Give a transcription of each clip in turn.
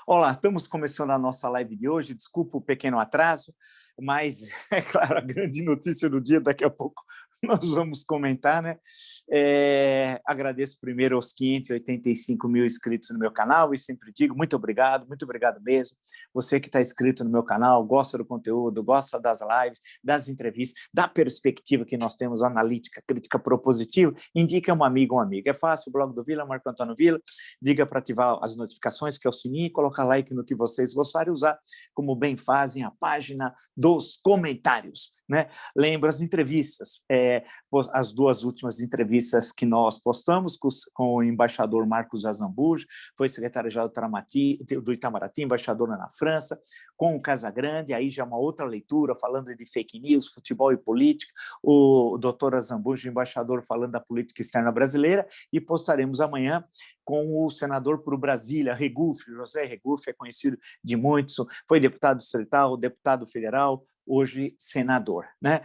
Olá, estamos começando a nossa live de hoje. Desculpa o pequeno atraso, mas, é claro, a grande notícia do dia, daqui a pouco nós vamos comentar, né? Agradeço primeiro aos 585 mil inscritos no meu canal e sempre digo muito obrigado mesmo. Você que está inscrito no meu canal, gosta do conteúdo, gosta das lives, das entrevistas, da perspectiva que nós temos analítica, crítica propositiva, indica um amigo, uma amiga. É fácil, o blog do Vila, Marco Antônio Vila, diga para ativar as notificações, que é o sininho, e colocar like no que vocês gostarem, usar como bem fazem a página dos comentários, né? Lembro as entrevistas, as duas últimas entrevistas que nós postamos com o embaixador Marcos Azambuja, foi secretário-geral do Itamaraty, embaixador na França, com o Casagrande, aí já uma outra leitura, falando de fake news, futebol e política, o doutor Azambuja, embaixador, falando da política externa brasileira, e postaremos amanhã com o senador por Brasília, Regufe, José Regufe, é conhecido de muitos, foi deputado distrital, deputado federal, hoje senador, né?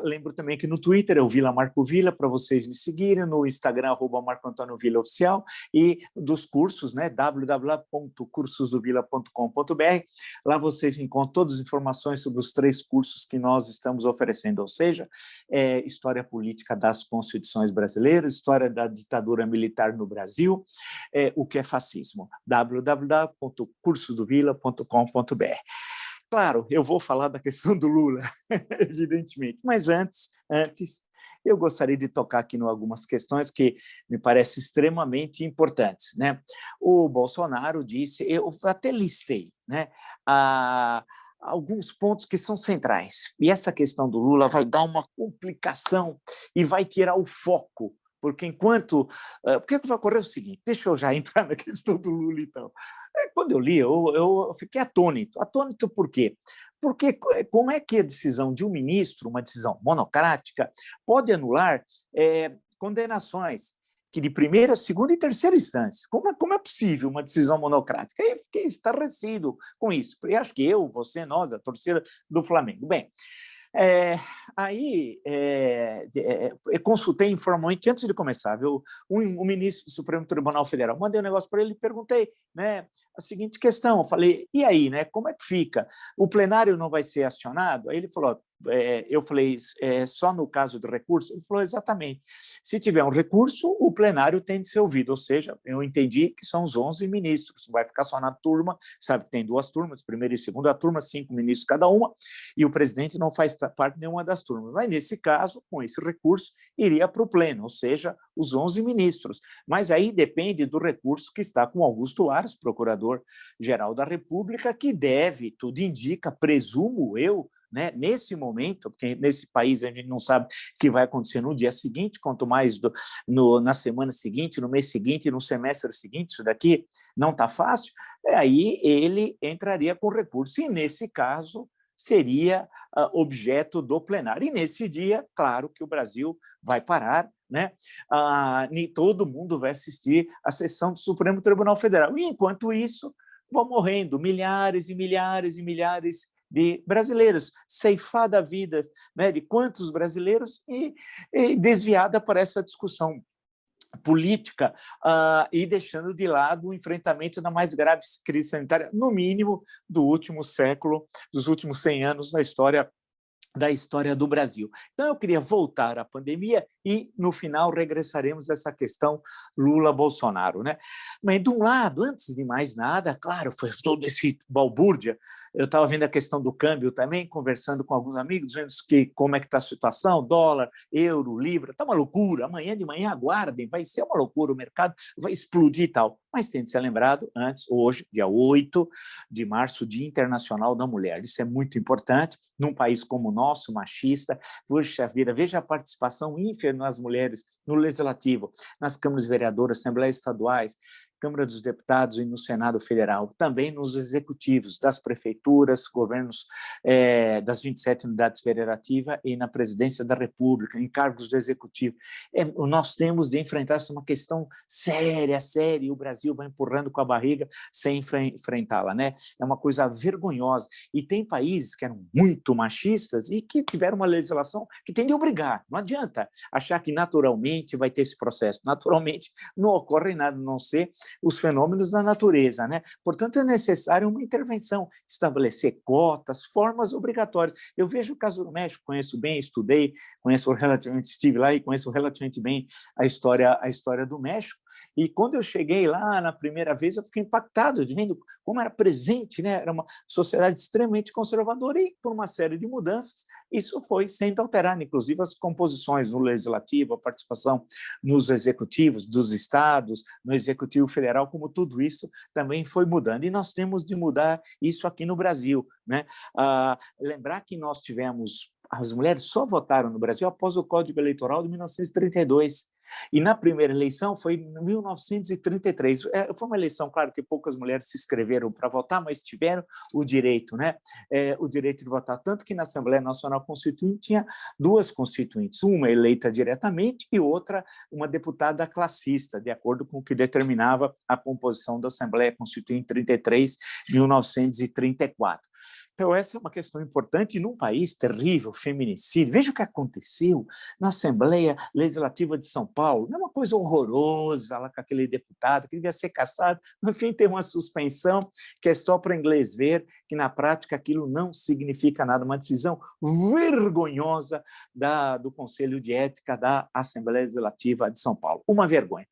Lembro também que no Twitter é o Vila Marco Vila, para vocês me seguirem, no Instagram, @Marco Antônio Vila Oficial, e dos cursos, né? www.cursosdovila.com.br. Lá vocês encontram todas as informações sobre os 3 cursos que nós estamos oferecendo, ou seja, História Política das Constituições Brasileiras, História da Ditadura Militar no Brasil, o que é fascismo, www.cursosdovila.com.br. Claro, eu vou falar da questão do Lula, evidentemente, mas antes, eu gostaria de tocar aqui em algumas questões que me parecem extremamente importantes, né? O Bolsonaro disse, eu até listei, né, alguns pontos que são centrais, e essa questão do Lula vai dar uma complicação e vai tirar o foco, porque porque vai ocorrer o seguinte, deixa eu já entrar na questão do Lula, então. Quando eu li, eu fiquei atônito. Atônito por quê? Porque como é que a decisão de um ministro, uma decisão monocrática, pode anular condenações que de primeira, segunda e terceira instância? Como é possível uma decisão monocrática? Eu fiquei estarrecido com isso. E acho que você, nós, a torcida do Flamengo. Bem, eu consultei informalmente antes de começar, viu? O ministro do Supremo Tribunal Federal, mandei um negócio para ele e perguntei, né, a seguinte questão, eu falei, e aí, né, como é que fica? O plenário não vai ser acionado? Aí ele falou, eu falei, só no caso do recurso? Ele falou, exatamente. Se tiver um recurso, o plenário tem de ser ouvido, ou seja, eu entendi que são os 11 ministros, vai ficar só na turma, sabe que tem 2 turmas, primeira e segunda turma, 5 ministros cada uma, e o presidente não faz parte de nenhuma das turmas. Mas, nesse caso, com esse recurso, iria para o pleno, ou seja, os 11 ministros. Mas aí depende do recurso que está com Augusto Aras, procurador-geral da República, que deve, tudo indica, presumo eu, né, nesse momento, porque nesse país a gente não sabe o que vai acontecer no dia seguinte, quanto mais na semana seguinte, no mês seguinte, no semestre seguinte, isso daqui não está fácil, aí ele entraria com recurso, e nesse caso seria objeto do plenário. E nesse dia, claro que o Brasil vai parar, né? Todo mundo vai assistir à sessão do Supremo Tribunal Federal. E, enquanto isso, vão morrendo milhares e milhares e milhares de brasileiros, ceifada a vida, né, de quantos brasileiros e desviada para essa discussão política e deixando de lado o enfrentamento da mais grave crise sanitária, no mínimo, do último século, dos últimos 100 anos da história do Brasil. Então, eu queria voltar à pandemia e, no final, regressaremos a essa questão Lula-Bolsonaro, né? Mas, de um lado, antes de mais nada, claro, foi todo esse balbúrdia. Eu estava vendo a questão do câmbio também, conversando com alguns amigos, vendo como é que está a situação, dólar, euro, libra, está uma loucura, amanhã de manhã aguardem, vai ser uma loucura, o mercado vai explodir e tal. Mas tem de ser lembrado antes, hoje, dia 8 de março, Dia Internacional da Mulher. Isso é muito importante, num país como o nosso, machista. Puxa vida, veja a participação ínfima das mulheres no Legislativo, nas câmaras vereadoras, assembleias estaduais, Câmara dos Deputados e no Senado Federal, também nos executivos das prefeituras, governos das 27 unidades federativas e na presidência da República, em cargos do executivo. Nós temos de enfrentar uma questão séria, e o Brasil vai empurrando com a barriga sem enfrentá-la, né? É uma coisa vergonhosa. E tem países que eram muito machistas e que tiveram uma legislação que tem de obrigar. Não adianta achar que naturalmente vai ter esse processo. Naturalmente não ocorre nada, a não ser os fenômenos da natureza, né? Portanto, é necessário uma intervenção, estabelecer cotas, formas obrigatórias. Eu vejo o caso do México, conheço bem, estudei, conheço relativamente, estive lá e conheço relativamente bem a história do México. E quando eu cheguei lá na primeira vez, eu fiquei impactado de vendo como era presente, né? Era uma sociedade extremamente conservadora e, por uma série de mudanças, isso foi sendo alterado, inclusive as composições no legislativo, a participação nos executivos dos estados, no executivo federal, como tudo isso também foi mudando. E nós temos de mudar isso aqui no Brasil, né? Lembrar que nós tivemos as mulheres só votaram no Brasil após o Código Eleitoral de 1932. E na primeira eleição foi em 1933. Foi uma eleição, claro que poucas mulheres se inscreveram para votar, mas tiveram o direito, né? O direito de votar. Tanto que na Assembleia Nacional Constituinte tinha duas constituintes, uma eleita diretamente e outra uma deputada classista, de acordo com o que determinava a composição da Assembleia Constituinte em 33, 1934. Então, essa é uma questão importante num país terrível, feminicídio. Veja o que aconteceu na Assembleia Legislativa de São Paulo. Não é uma coisa horrorosa lá com aquele deputado que devia ser cassado. No fim, tem uma suspensão que é só para inglês ver, que na prática aquilo não significa nada. Uma decisão vergonhosa do Conselho de Ética da Assembleia Legislativa de São Paulo. Uma vergonha.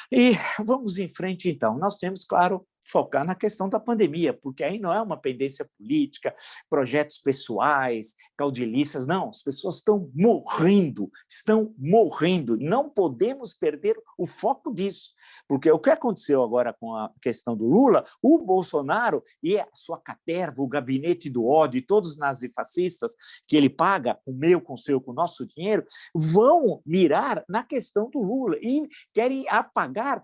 E vamos em frente, então. Nós temos, claro, focar na questão da pandemia, porque aí não é uma pendência política, projetos pessoais, caudilhistas, não, as pessoas estão morrendo, e não podemos perder o foco disso, porque o que aconteceu agora com a questão do Lula, o Bolsonaro e a sua caterva, o gabinete do ódio e todos os nazifascistas que ele paga, com o meu, com o seu, com o nosso dinheiro, vão mirar na questão do Lula e querem apagar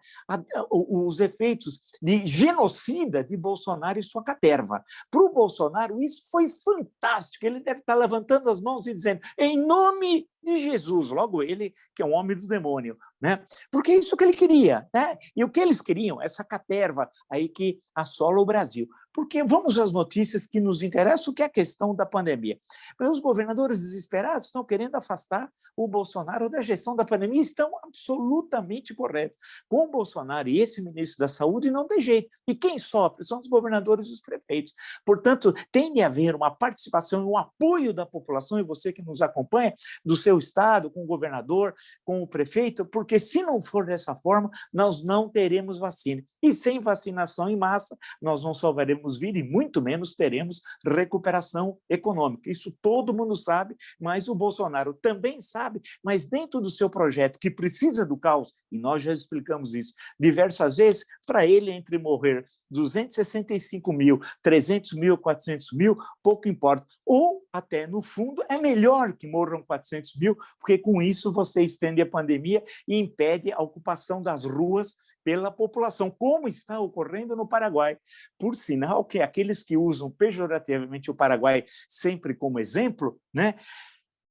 os efeitos de genocida de Bolsonaro e sua caterva. Para o Bolsonaro, isso foi fantástico. Ele deve estar levantando as mãos e dizendo, em nome de Jesus, logo ele, que é um homem do demônio, né? Porque é isso que ele queria, né? E o que eles queriam, essa caterva aí que assola o Brasil. Porque vamos às notícias que nos interessam, que é a questão da pandemia. Os governadores desesperados estão querendo afastar o Bolsonaro da gestão da pandemia, estão absolutamente corretos. Com o Bolsonaro e esse ministro da Saúde não tem jeito. E quem sofre são os governadores e os prefeitos. Portanto, tem de haver uma participação e um apoio da população, e você que nos acompanha, do seu estado, com o governador, com o prefeito, porque se não for dessa forma, nós não teremos vacina. E sem vacinação em massa, nós não salvaremos vida e muito menos teremos recuperação econômica. Isso todo mundo sabe, mas o Bolsonaro também sabe, mas dentro do seu projeto, que precisa do caos, e nós já explicamos isso diversas vezes, para ele, entre morrer 265 mil, 300 mil, 400 mil, pouco importa. Ou, até no fundo, é melhor que morram 400 mil, porque com isso você estende a pandemia e impede a ocupação das ruas pela população, como está ocorrendo no Paraguai. Por sinal, que aqueles que usam pejorativamente o Paraguai sempre como exemplo, né,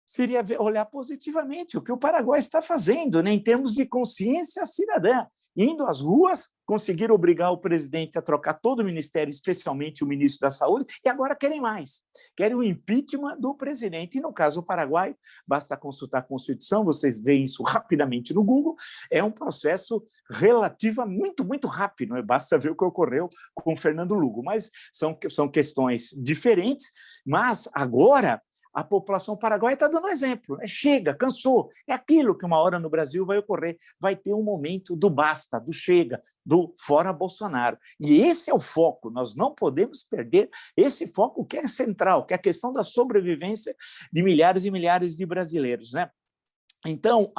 seria olhar positivamente o que o Paraguai está fazendo, né, em termos de consciência cidadã, indo às ruas, conseguiram obrigar o presidente a trocar todo o ministério, especialmente o ministro da Saúde, e agora querem mais. Querem o impeachment do presidente. E, no caso do Paraguai, basta consultar a Constituição, vocês veem isso rapidamente no Google, é um processo relativamente muito rápido, né? Basta ver o que ocorreu com o Fernando Lugo. Mas são questões diferentes, mas agora a população paraguaia está dando exemplo. Chega, cansou. É aquilo que uma hora no Brasil vai ocorrer. Vai ter um momento do basta, do chega, do fora Bolsonaro. E esse é o foco. Nós não podemos perder esse foco que é central, que é a questão da sobrevivência de milhares e milhares de brasileiros, né? Então,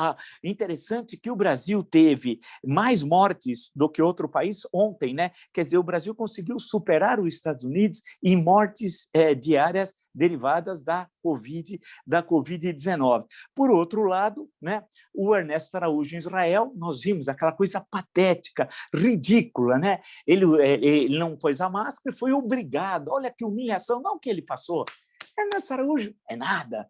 interessante que o Brasil teve mais mortes do que outro país ontem, né? Quer dizer, o Brasil conseguiu superar os Estados Unidos em mortes diárias derivadas da Covid-19. Por outro lado, né, o Ernesto Araújo em Israel, nós vimos aquela coisa patética, ridícula, né? Ele não pôs a máscara e foi obrigado. Olha que humilhação, não que ele passou. Ernesto Araújo é nada.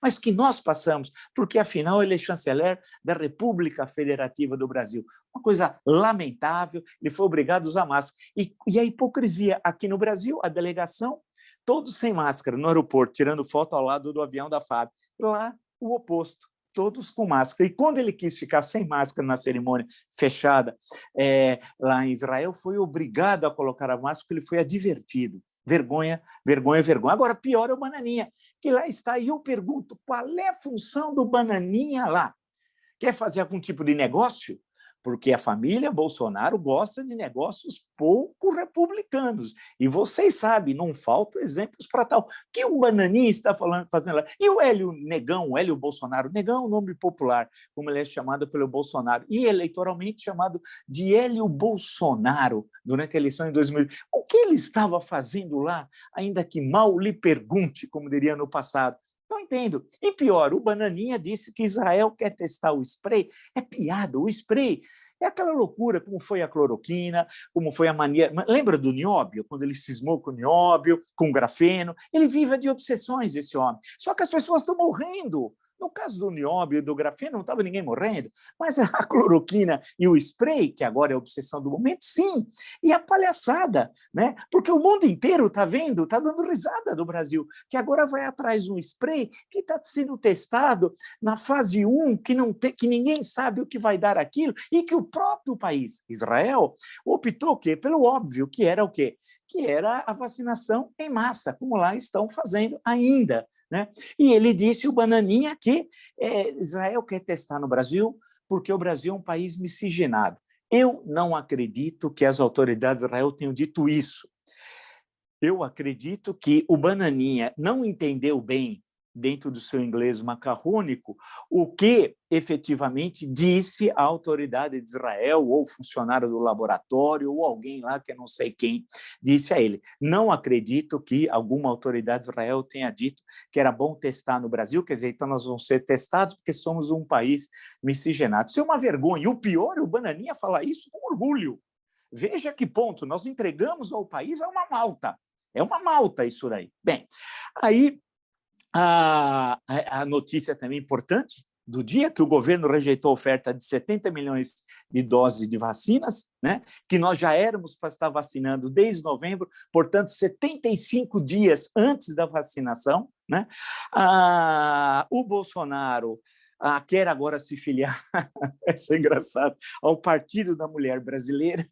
Mas que nós passamos, porque, afinal, ele é chanceler da República Federativa do Brasil. Uma coisa lamentável, ele foi obrigado a usar máscara. E a hipocrisia, aqui no Brasil, a delegação, todos sem máscara no aeroporto, tirando foto ao lado do avião da FAB. Lá, o oposto. todos com máscara. E quando ele quis ficar sem máscara na cerimônia fechada lá em Israel, foi obrigado a colocar a máscara, porque ele foi advertido. Vergonha, vergonha, vergonha. Agora, pior é o Bananinha, que lá está, e eu pergunto, qual é a função do Bananinha lá? Quer fazer algum tipo de negócio? Porque a família Bolsonaro gosta de negócios pouco republicanos. E vocês sabem, não faltam exemplos para tal. O que o Bananinha está fazendo lá? E o Hélio Negão, o Hélio Bolsonaro? Negão é um nome popular, como ele é chamado pelo Bolsonaro, e eleitoralmente chamado de Hélio Bolsonaro, durante a eleição em 2000. O que ele estava fazendo lá, ainda que mal lhe pergunte, como diria no passado? Não entendo. E pior, o Bananinha disse que Israel quer testar o spray. É piada, o spray é aquela loucura, como foi a cloroquina, como foi a mania... Lembra do nióbio, quando ele cismou com o nióbio, com o grafeno? Ele vive de obsessões, esse homem. Só que as pessoas estão morrendo. No caso do nióbio e do grafeno, não estava ninguém morrendo, mas a cloroquina e o spray, que agora é a obsessão do momento, sim. E a palhaçada, né? Porque o mundo inteiro está vendo, está dando risada do Brasil, que agora vai atrás de um spray que está sendo testado na fase 1, que ninguém sabe o que vai dar aquilo, e que o próprio país, Israel, optou pelo óbvio, que era o quê? Que era a vacinação em massa, como lá estão fazendo ainda. Né? E ele disse, o Bananinha, que Israel quer testar no Brasil porque o Brasil é um país miscigenado. Eu não acredito que as autoridades de Israel tenham dito isso. Eu acredito que o Bananinha não entendeu bem, dentro do seu inglês macarrônico, o que efetivamente disse a autoridade de Israel, ou funcionário do laboratório, ou alguém lá que eu não sei quem, disse a ele. Não acredito que alguma autoridade de Israel tenha dito que era bom testar no Brasil, quer dizer, então nós vamos ser testados porque somos um país miscigenado. Isso é uma vergonha. E o pior é o Bananinha falar isso com orgulho. Veja que ponto, nós entregamos ao país a uma malta. É uma malta isso daí. Bem, aí a notícia também importante do dia, que o governo rejeitou a oferta de 70 milhões de doses de vacinas, né? Que nós já éramos para estar vacinando desde novembro, portanto, 75 dias antes da vacinação, né? O Bolsonaro quer agora se filiar, isso é engraçado, ao Partido da Mulher Brasileira.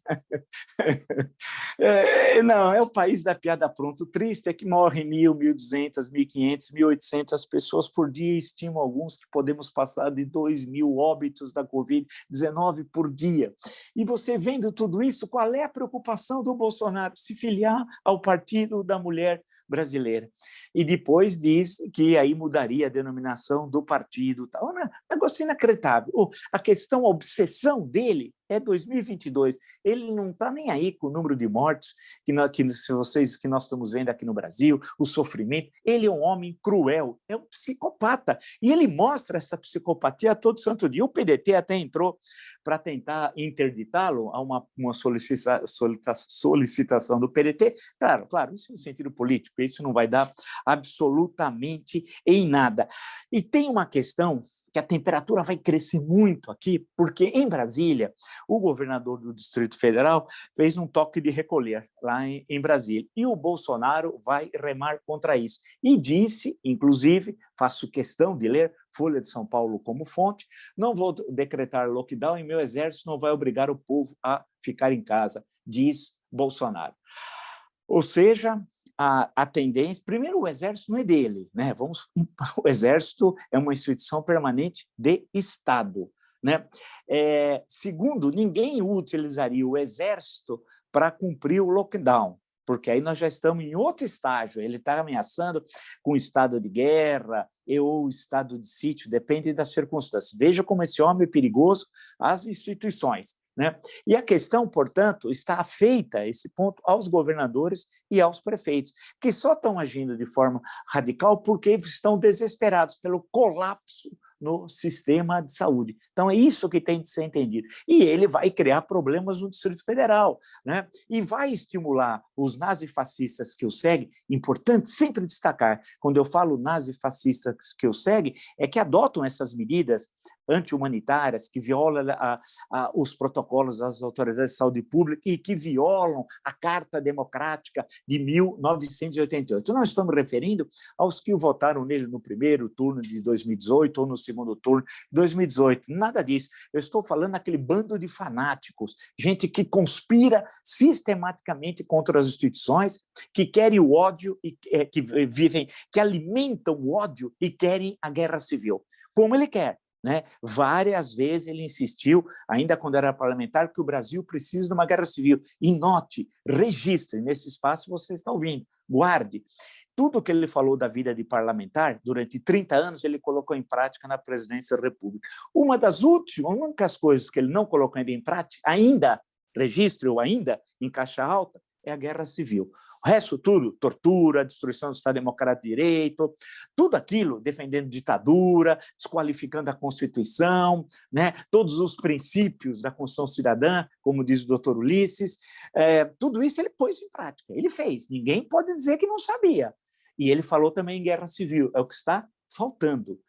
Não, é o país da piada pronta. O triste é que morrem 1.000, 1.200, 1.500, 1.800 pessoas por dia, estimam alguns que podemos passar de 2.000 óbitos da Covid-19 por dia. E você vendo tudo isso, qual é a preocupação do Bolsonaro? Se filiar ao Partido da Mulher Brasileira. E depois diz que aí mudaria a denominação do partido. Tal. Um negócio inacreditável. A questão, a obsessão dele é 2022. Ele não está nem aí com o número de mortes que nós estamos vendo aqui no Brasil, o sofrimento. Ele é um homem cruel, é um psicopata. E ele mostra essa psicopatia a todo santo dia. O PDT até entrou para tentar interditá-lo a uma solicitação do PDT. Claro, isso no sentido político, isso não vai dar absolutamente em nada. E tem uma questão que a temperatura vai crescer muito aqui, porque em Brasília, o governador do Distrito Federal fez um toque de recolher lá em Brasília, e o Bolsonaro vai remar contra isso. E disse, inclusive, faço questão de ler Folha de São Paulo como fonte, não vou decretar lockdown e meu exército não vai obrigar o povo a ficar em casa, diz Bolsonaro. Ou seja, a tendência... Primeiro, o Exército não é dele, né? O Exército é uma instituição permanente de Estado, né? Segundo, ninguém utilizaria o Exército para cumprir o lockdown, porque aí nós já estamos em outro estágio. Ele está ameaçando com estado de guerra ou estado de sítio, depende das circunstâncias. Veja como esse homem é perigoso às instituições. Né? E a questão, portanto, está afeita, esse ponto, aos governadores e aos prefeitos, que só estão agindo de forma radical porque estão desesperados pelo colapso no sistema de saúde. Então, é isso que tem de ser entendido. E ele vai criar problemas no Distrito Federal, né? E vai estimular os nazifascistas que o seguem. Importante sempre destacar, quando eu falo nazifascistas que o seguem, é que adotam essas medidas anti-humanitárias, que violam os protocolos das autoridades de saúde pública e que violam a Carta Democrática de 1988. Nós estamos referindo aos que votaram nele no primeiro turno de 2018 ou no segundo turno de 2018. Nada disso. Eu estou falando daquele bando de fanáticos, gente que conspira sistematicamente contra as instituições, que querem o ódio e que alimentam o ódio e querem a guerra civil, como ele quer. Né? Várias vezes ele insistiu, ainda quando era parlamentar, que o Brasil precisa de uma guerra civil. E note, registre, nesse espaço você está ouvindo, guarde. Tudo que ele falou da vida de parlamentar, durante 30 anos, ele colocou em prática na presidência da República. Uma das únicas coisas que ele não colocou ainda em prática, ainda, registre ou ainda, em caixa alta, é a guerra civil. O resto tudo, tortura, destruição do Estado Democrático de Direito, tudo aquilo defendendo ditadura, desqualificando a Constituição, né? Todos os princípios da Constituição Cidadã, como diz o doutor Ulisses, tudo isso ele pôs em prática, ele fez, ninguém pode dizer que não sabia. E ele falou também em guerra civil, é o que está faltando.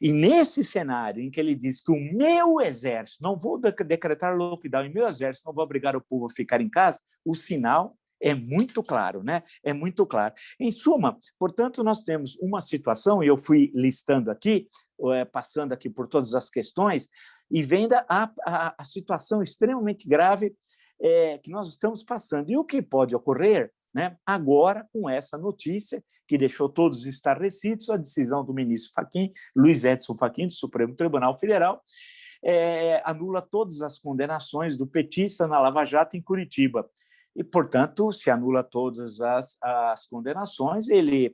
E nesse cenário em que ele diz que o meu exército, não vou decretar lockdown, e meu exército não vou obrigar o povo a ficar em casa, o sinal é muito claro, né? É muito claro. Em suma, portanto, nós temos uma situação, e eu fui listando aqui, passando aqui por todas as questões, e vendo a situação extremamente grave que nós estamos passando. E o que pode ocorrer, né, agora, com essa notícia, que deixou todos estarrecidos, a decisão do ministro Fachin, Luiz Edson Fachin, do Supremo Tribunal Federal, anula todas as condenações do petista na Lava Jato em Curitiba. E, portanto, se anula todas as condenações, ele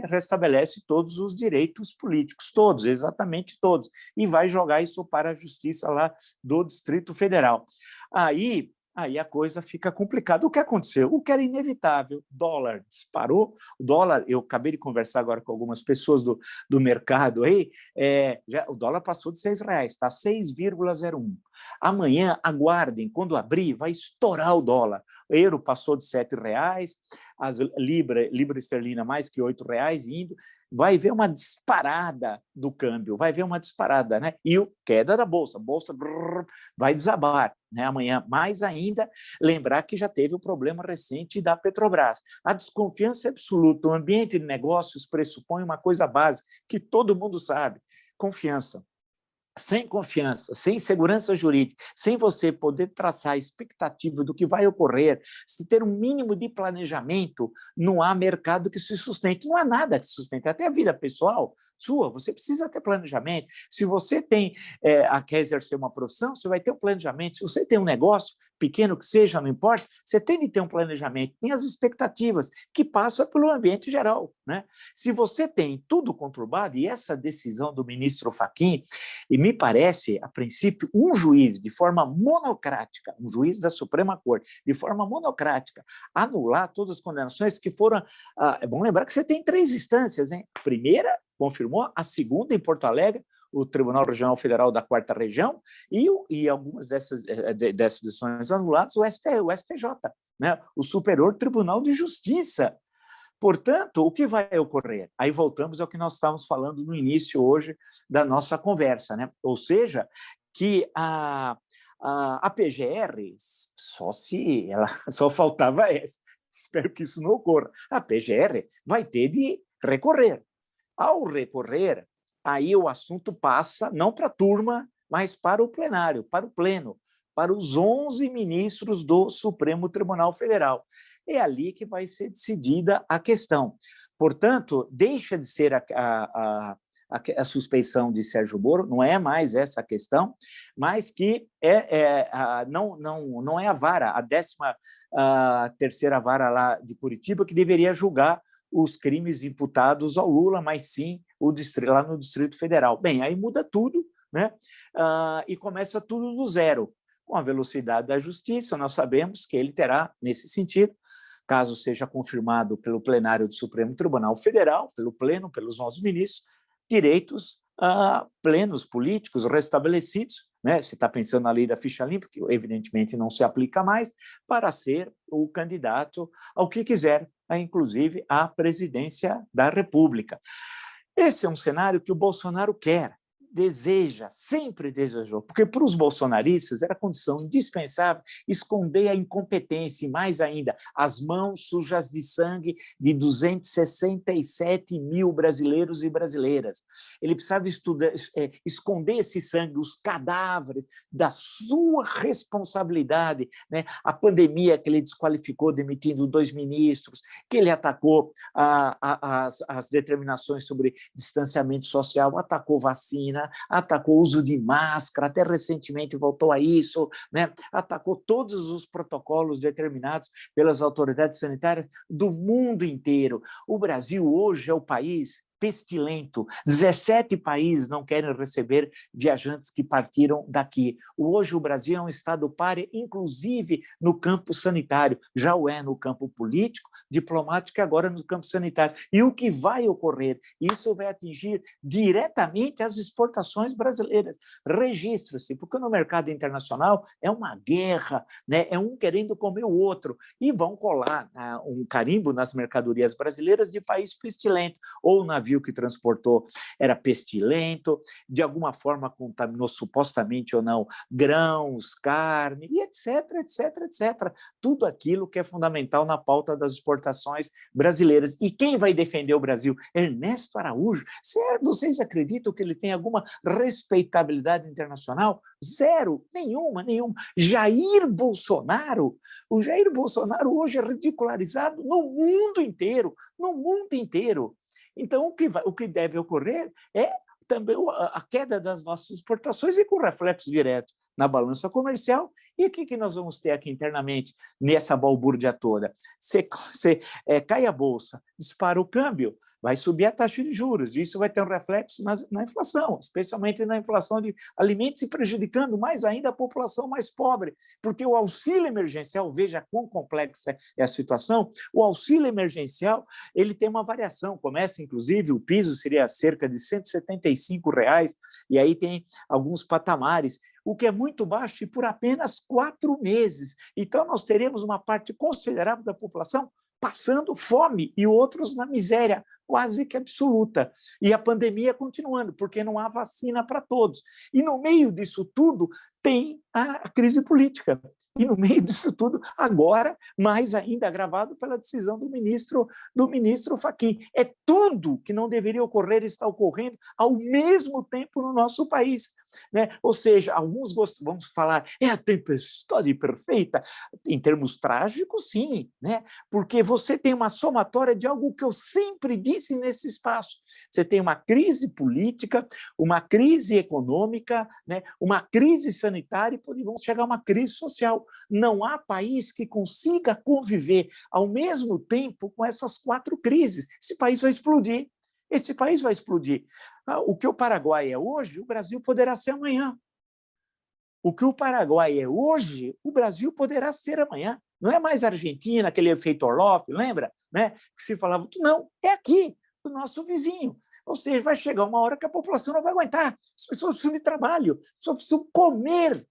restabelece todos os direitos políticos, todos, exatamente todos, e vai jogar isso para a justiça lá do Distrito Federal. Aí a coisa fica complicada. O que aconteceu? O que era inevitável, dólar disparou, o dólar, eu acabei de conversar agora com algumas pessoas do mercado aí, o dólar passou de R$6, está 6,01. Amanhã, aguardem, quando abrir, vai estourar o dólar. O euro passou de R$7, as libra esterlina mais que R$8 indo, vai ver uma disparada do câmbio, vai ver uma disparada, né? E queda da bolsa, vai desabar, né? Amanhã, mais ainda, lembrar que já teve o problema recente da Petrobras. A desconfiança absoluta, o ambiente de negócios pressupõe uma coisa básica que todo mundo sabe: confiança. Sem confiança, sem segurança jurídica, sem você poder traçar a expectativa do que vai ocorrer, se ter um mínimo de planejamento, não há mercado que se sustente, não há nada que se sustente, até a vida pessoal sua, você precisa ter planejamento. Se você quer exercer uma profissão, você vai ter um planejamento. Se você tem um negócio, pequeno que seja, não importa, você tem de ter um planejamento, tem as expectativas, que passa pelo ambiente geral, né? Se você tem tudo conturbado, e essa decisão do ministro Fachin, e me parece, a princípio, um juiz, de forma monocrática, um juiz da Suprema Corte, de forma monocrática, anular todas as condenações que foram... é bom lembrar que você tem 3 instâncias, hein? A primeira confirmou, a segunda em Porto Alegre, o Tribunal Regional Federal da 4ª Região, e algumas dessas decisões anuladas, o STJ, né? O Superior Tribunal de Justiça. Portanto, o que vai ocorrer? Aí voltamos ao que nós estávamos falando no início hoje da nossa conversa, né? Ou seja, que a PGR, só faltava essa, espero que isso não ocorra, a PGR vai ter de recorrer. Ao recorrer, aí o assunto passa não para a turma, mas para o plenário, para o pleno, para os 11 ministros do Supremo Tribunal Federal. É ali que vai ser decidida a questão. Portanto, deixa de ser a suspeição de Sérgio Moro, não é mais essa a questão, mas que não é a vara, a 13ª vara lá de Curitiba, que deveria julgar os crimes imputados ao Lula, mas sim lá no Distrito Federal. Bem, aí muda tudo, né? E começa tudo do zero. Com a velocidade da justiça, nós sabemos que ele terá, nesse sentido, caso seja confirmado pelo plenário do Supremo Tribunal Federal, pelo pleno, pelos 11 ministros, direitos plenos políticos restabelecidos, né? Você está pensando na lei da ficha limpa, que evidentemente não se aplica mais, para ser o candidato ao que quiser, inclusive à presidência da República. Esse é um cenário que o Bolsonaro quer. deseja, sempre desejou, porque para os bolsonaristas era condição indispensável esconder a incompetência e, mais ainda, as mãos sujas de sangue de 267 mil brasileiros e brasileiras. Ele precisava esconder esse sangue, os cadáveres da sua responsabilidade, né? A pandemia que ele desqualificou demitindo 2 ministros, que ele atacou as determinações sobre distanciamento social, atacou vacina, atacou o uso de máscara, até recentemente voltou a isso, né? Atacou todos os protocolos determinados pelas autoridades sanitárias do mundo inteiro. O Brasil hoje é o país pestilento. 17 países não querem receber viajantes que partiram daqui. Hoje o Brasil é um estado pária, inclusive no campo sanitário. Já o é no campo político, diplomático e agora no campo sanitário. E o que vai ocorrer? Isso vai atingir diretamente as exportações brasileiras. Registre-se, porque no mercado internacional é uma guerra, né? É um querendo comer o outro. E vão colar um carimbo nas mercadorias brasileiras de país pestilento, ou navio que transportou era pestilento, de alguma forma contaminou, supostamente ou não, grãos, carne, e etc, etc, etc. Tudo aquilo que é fundamental na pauta das exportações brasileiras. E quem vai defender o Brasil? Ernesto Araújo. Vocês acreditam que ele tem alguma respeitabilidade internacional? Zero, nenhuma, nenhuma. Jair Bolsonaro, o Jair Bolsonaro hoje é ridicularizado no mundo inteiro, no mundo inteiro. Então, o que deve ocorrer é também a queda das nossas exportações e com reflexo direto na balança comercial. E o que nós vamos ter aqui internamente nessa balbúrdia toda? Cai a bolsa, dispara o câmbio, vai subir a taxa de juros, e isso vai ter um reflexo na inflação, especialmente na inflação de alimentos, e prejudicando mais ainda a população mais pobre, porque o auxílio emergencial, veja quão complexa é a situação, o auxílio emergencial ele tem uma variação, começa inclusive, o piso seria cerca de R$ 175, e aí tem alguns patamares, o que é muito baixo e por apenas 4 meses. Então, nós teremos uma parte considerável da população passando fome e outros na miséria quase que absoluta. E a pandemia continuando, porque não há vacina para todos. E no meio disso tudo tem a crise política. E no meio disso tudo, agora, mais ainda agravado pela decisão do ministro Fachin. É tudo que não deveria ocorrer está ocorrendo ao mesmo tempo no nosso país. Né? Ou seja, alguns vamos falar, é a tempestade perfeita, em termos trágicos, sim, né? Porque você tem uma somatória de algo que eu sempre disse nesse espaço. Você tem uma crise política, uma crise econômica, né? Uma crise sanitária e vamos chegar a uma crise social. Não há país que consiga conviver ao mesmo tempo com essas 4 crises. Esse país vai explodir. Esse país vai explodir. O que o Paraguai é hoje, o Brasil poderá ser amanhã. O que o Paraguai é hoje, o Brasil poderá ser amanhã. Não é mais a Argentina, aquele efeito Orloff, lembra? Né? Que se falava, não, é aqui, o nosso vizinho. Ou seja, vai chegar uma hora que a população não vai aguentar. As pessoas precisam de trabalho, as pessoas precisam comer,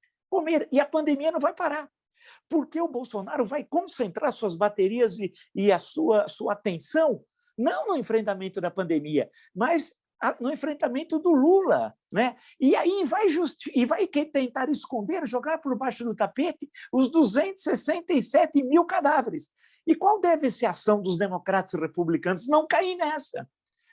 e a pandemia não vai parar. Porque o Bolsonaro vai concentrar suas baterias e a sua atenção não no enfrentamento da pandemia, mas no enfrentamento do Lula. Né? E aí vai tentar esconder, jogar por baixo do tapete os 267 mil cadáveres. E qual deve ser a ação dos democratas e republicanos? Não cair nessa.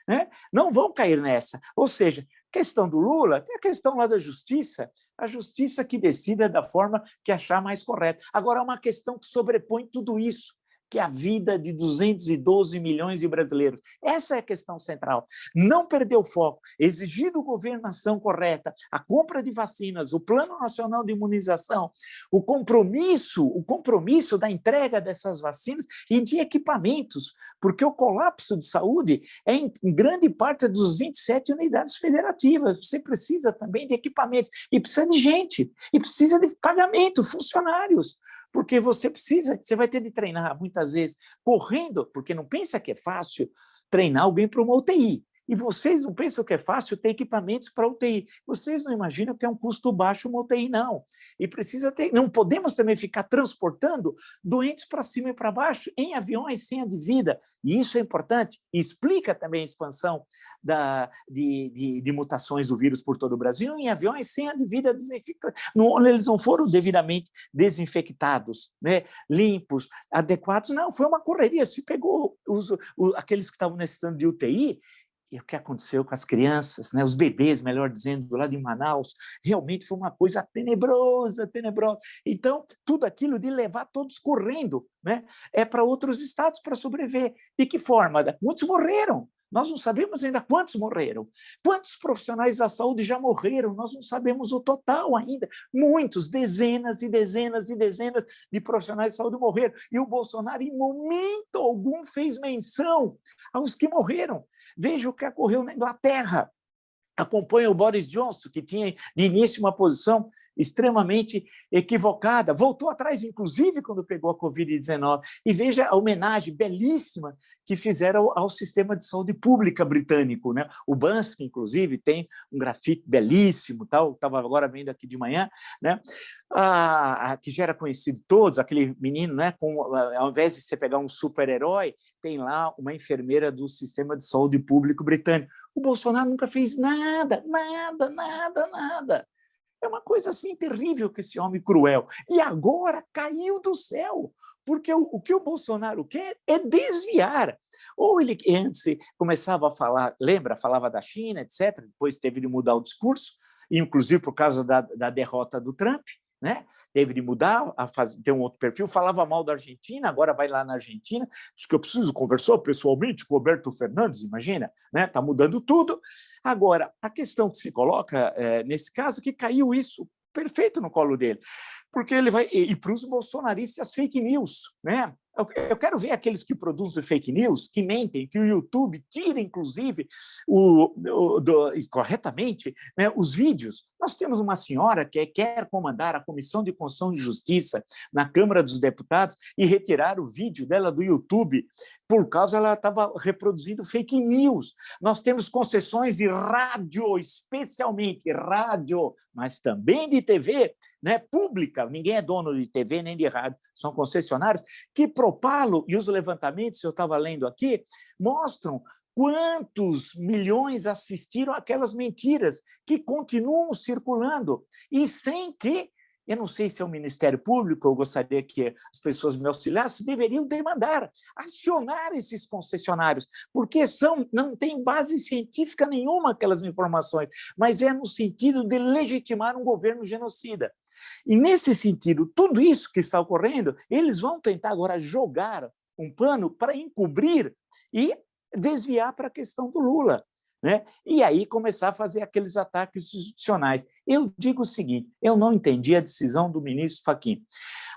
Né? Não vão cair nessa. Ou seja, questão do Lula, tem a questão lá da justiça, a justiça que decida da forma que achar mais correta. Agora, há uma questão que sobrepõe tudo isso, que é a vida de 212 milhões de brasileiros. Essa é a questão central. Não perder o foco, exigir do governo a ação correta, a compra de vacinas, o Plano Nacional de Imunização, o compromisso da entrega dessas vacinas e de equipamentos, porque o colapso de saúde é, em grande parte, dos 27 unidades federativas. Você precisa também de equipamentos, e precisa de gente, e precisa de pagamento, funcionários, porque você vai ter de treinar muitas vezes correndo, porque não pensa que é fácil treinar alguém para uma UTI. E vocês não pensam que é fácil ter equipamentos para UTI. Vocês não imaginam que é um custo baixo uma UTI, não. E precisa ter. Não podemos também ficar transportando doentes para cima e para baixo em aviões sem a devida. E isso é importante. E explica também a expansão de mutações do vírus por todo o Brasil em aviões sem a devida desinfectação, onde eles não foram devidamente desinfectados, né? Limpos, adequados. Não, foi uma correria. Se pegou aqueles que estavam necessitando de UTI. E o que aconteceu com as crianças, né? Os bebês, melhor dizendo, lá de Manaus, realmente foi uma coisa tenebrosa, tenebrosa. Então, tudo aquilo de levar todos correndo, né? Para outros estados para sobreviver. De que forma? Muitos morreram. Nós não sabemos ainda quantos morreram. Quantos profissionais da saúde já morreram? Nós não sabemos o total ainda. Muitos, dezenas e dezenas e dezenas de profissionais de saúde morreram. E o Bolsonaro, em momento algum, fez menção aos que morreram. Veja o que ocorreu na Inglaterra. Acompanha o Boris Johnson, que tinha de início uma posição extremamente equivocada, voltou atrás, inclusive, quando pegou a Covid-19. E veja a homenagem belíssima que fizeram ao sistema de saúde pública britânico, né? O Banksy, inclusive, tem um grafite belíssimo, tal. Estava agora vendo aqui de manhã, né? Que já era conhecido de todos, aquele menino, né? Ao invés de você pegar um super-herói, tem lá uma enfermeira do sistema de saúde público britânico. O Bolsonaro nunca fez nada, nada, nada, nada. É uma coisa assim terrível que esse homem cruel. E agora caiu do céu, porque o que o Bolsonaro quer é desviar. Ou ele antes começava a falar, lembra, falava da China, etc., depois teve de mudar o discurso, inclusive por causa da derrota do Trump, né? Teve de mudar, ter um outro perfil, falava mal da Argentina, agora vai lá na Argentina, diz que eu preciso conversar pessoalmente com o Alberto Fernandes, imagina, né? Está mudando tudo. Agora, a questão que se coloca nesse caso é que caiu isso perfeito no colo dele, porque ele vai, e para os bolsonaristas, as fake news, né? Eu quero ver aqueles que produzem fake news, que mentem, que o YouTube tira, inclusive, corretamente, né, os vídeos. Nós temos uma senhora que quer comandar a Comissão de Constituição e Justiça na Câmara dos Deputados e retirar o vídeo dela do YouTube, por causa ela estava reproduzindo fake news. Nós temos concessões de rádio, especialmente rádio, mas também de TV, né, pública. Ninguém é dono de TV nem de rádio, são concessionários que propagam, e os levantamentos, eu estava lendo aqui, mostram quantos milhões assistiram aquelas mentiras que continuam circulando e sem que, eu não sei se é o Ministério Público, eu gostaria que as pessoas me auxiliassem, deveriam demandar, acionar esses concessionários, porque não tem base científica nenhuma aquelas informações, mas é no sentido de legitimar um governo genocida. E, nesse sentido, tudo isso que está ocorrendo, eles vão tentar agora jogar um pano para encobrir e desviar para a questão do Lula, né? E aí começar a fazer aqueles ataques institucionais. Eu digo o seguinte, eu não entendi a decisão do ministro Fachin.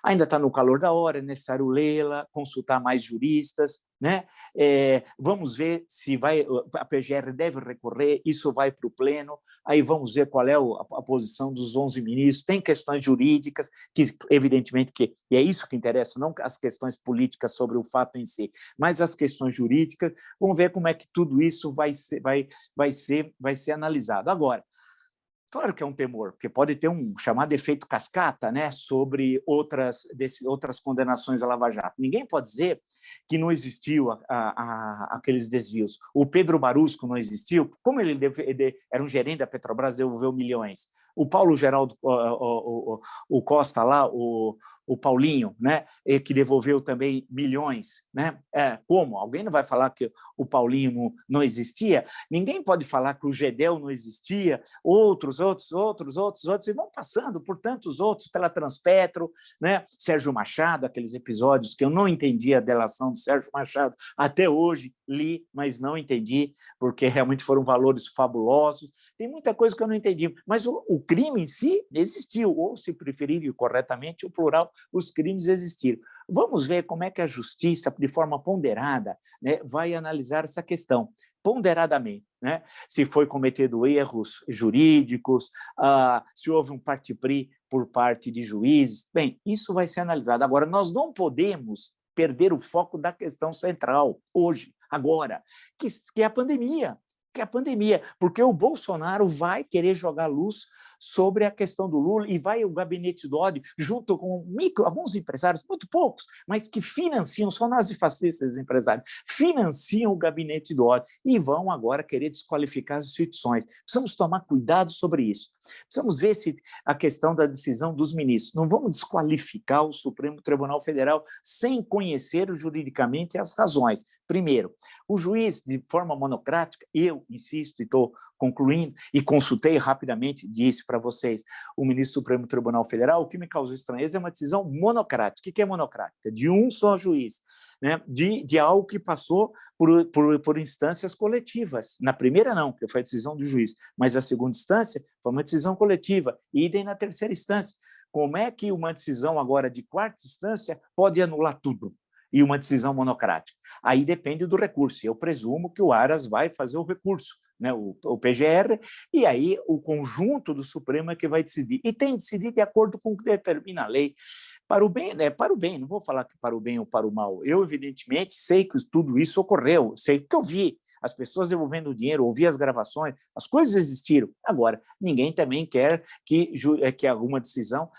Ainda está no calor da hora, é necessário lê-la, consultar mais juristas, né? Vamos ver se a PGR deve recorrer, isso vai para o pleno, aí vamos ver qual é a posição dos 11 ministros, tem questões jurídicas, que evidentemente e é isso que interessa, não as questões políticas sobre o fato em si, mas as questões jurídicas, vamos ver como é que tudo isso vai ser analisado. Agora, claro que é um temor, porque pode ter um chamado efeito cascata, né, sobre outras condenações à Lava Jato. Ninguém pode dizer que não existiu aqueles desvios. O Pedro Barusco não existiu. Como ele era um gerente da Petrobras, devolveu milhões. O Paulo Geraldo, o Costa lá, o Paulinho, né, que devolveu também milhões, né? Como? Alguém não vai falar que o Paulinho não existia? Ninguém pode falar que o Gedel não existia, outros, e vão passando por tantos outros, pela Transpetro, né? Sérgio Machado, aqueles episódios que eu não entendi a delação do Sérgio Machado, até hoje li, mas não entendi, porque realmente foram valores fabulosos. Tem muita coisa que eu não entendi, mas o crime em si existiu, ou, se preferir corretamente, o plural, os crimes existiram. Vamos ver como é que a justiça, de forma ponderada, né, vai analisar essa questão, ponderadamente, né? Se foi cometido erros jurídicos, se houve um parte-pris por parte de juízes. Bem, isso vai ser analisado. Agora, nós não podemos perder o foco da questão central, hoje, agora, que é a pandemia. que é a pandemia, porque o Bolsonaro vai querer jogar luz sobre a questão do Lula e vai o gabinete do ódio, junto com alguns empresários, muito poucos, mas que financiam, são nazifascistas empresários, financiam o gabinete do ódio e vão agora querer desqualificar as instituições. Precisamos tomar cuidado sobre isso. Precisamos ver se a questão da decisão dos ministros, não vamos desqualificar o Supremo Tribunal Federal sem conhecer juridicamente as razões. Primeiro, o juiz, de forma monocrática, eu insisto e estou concluindo, e consultei rapidamente, disse para vocês, o ministro do Supremo Tribunal Federal, o que me causou estranheza é uma decisão monocrática. O que é monocrática? De um só juiz, né? de algo que passou por instâncias coletivas. Na primeira não, porque foi a decisão do juiz, mas a segunda instância foi uma decisão coletiva, e idem na terceira instância. Como é que uma decisão agora de quarta instância pode anular tudo? E uma decisão monocrática? Aí depende do recurso. Eu presumo que o Aras vai fazer o recurso, né, o PGR, e aí o conjunto do Supremo é que vai decidir. E tem de decidir de acordo com o que determina a lei. Para o bem, né? Para o bem, não vou falar que para o bem ou para o mal. Eu, evidentemente, sei que tudo isso ocorreu, sei que eu vi as pessoas devolvendo o dinheiro, ouvi as gravações, as coisas existiram. Agora, ninguém também quer que alguma decisão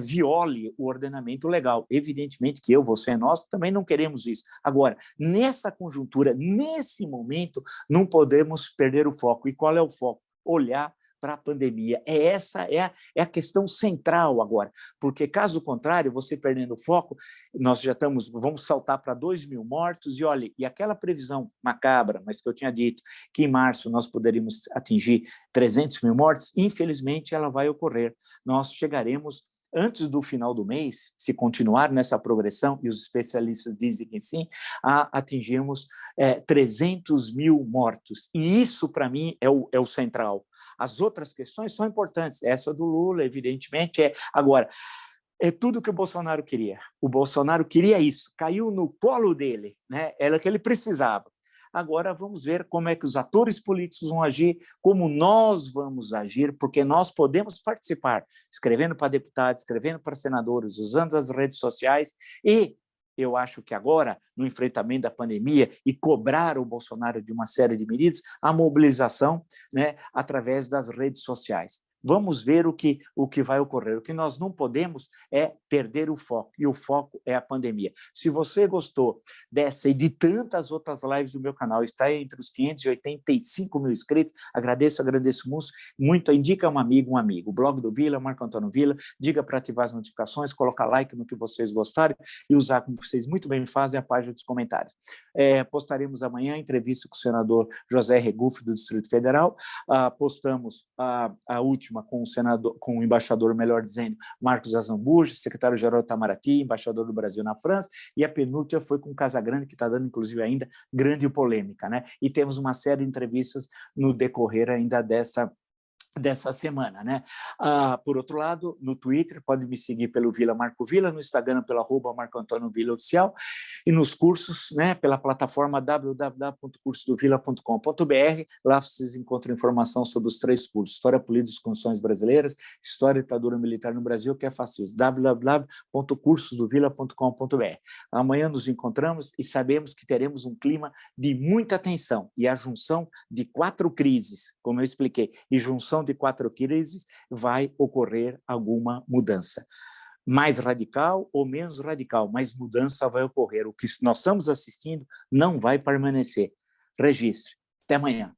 viole o ordenamento legal. Evidentemente que eu, você, nós também não queremos isso. Agora, nessa conjuntura, nesse momento, não podemos perder o foco. E qual é o foco? Olhar para a pandemia. Essa é a questão central agora, porque caso contrário, você perdendo o foco, nós já vamos saltar para 2.000 mortos, e olha, e aquela previsão macabra, mas que eu tinha dito, que em março nós poderíamos atingir 300.000 mortes, infelizmente ela vai ocorrer. Nós chegaremos antes do final do mês, se continuar nessa progressão, e os especialistas dizem que sim, a atingirmos 300.000 mortos. E isso, para mim, é o central. As outras questões são importantes. Essa do Lula, evidentemente, é. Agora, é tudo que o Bolsonaro queria. O Bolsonaro queria isso, caiu no colo dele, né? Era o que ele precisava. Agora vamos ver como é que os atores políticos vão agir, como nós vamos agir, porque nós podemos participar, escrevendo para deputados, escrevendo para senadores, usando as redes sociais, e eu acho que agora, no enfrentamento da pandemia, e cobrar o Bolsonaro de uma série de medidas, a mobilização, né, através das redes sociais. Vamos ver o que vai ocorrer. O que nós não podemos é perder o foco, e o foco é a pandemia. Se você gostou dessa e de tantas outras lives do meu canal, está entre os 585 mil inscritos, agradeço muito, indica um amigo. O blog do Vila, Marco Antônio Vila, diga para ativar as notificações, colocar like no que vocês gostarem e usar, como vocês muito bem fazem, a página dos comentários. Postaremos amanhã a entrevista com o senador José Regufe, do Distrito Federal, postamos a última com o embaixador, melhor dizendo, Marcos Azambuja, secretário-geral do Itamaraty, embaixador do Brasil na França, e a penúltima foi com o Casagrande, que está dando, inclusive, ainda grande polêmica, né? E temos uma série de entrevistas no decorrer ainda dessa semana, né? Por outro lado, no Twitter, pode me seguir pelo Vila Marco Vila, no Instagram pelo @MarcoAntônio Vila Oficial, e nos cursos, né, pela plataforma www.cursodovila.com.br. Lá vocês encontram informação sobre os 3 cursos: História Política das Constituições Brasileiras, História e Ditadura Militar no Brasil, que é fácil, www.cursodovila.com.br. Amanhã nos encontramos e sabemos que teremos um clima de muita tensão, e a junção de 4 crises, como eu expliquei, e junção de 4 crises, vai ocorrer alguma mudança. Mais radical ou menos radical, mas mudança vai ocorrer. O que nós estamos assistindo não vai permanecer. Registre. Até amanhã.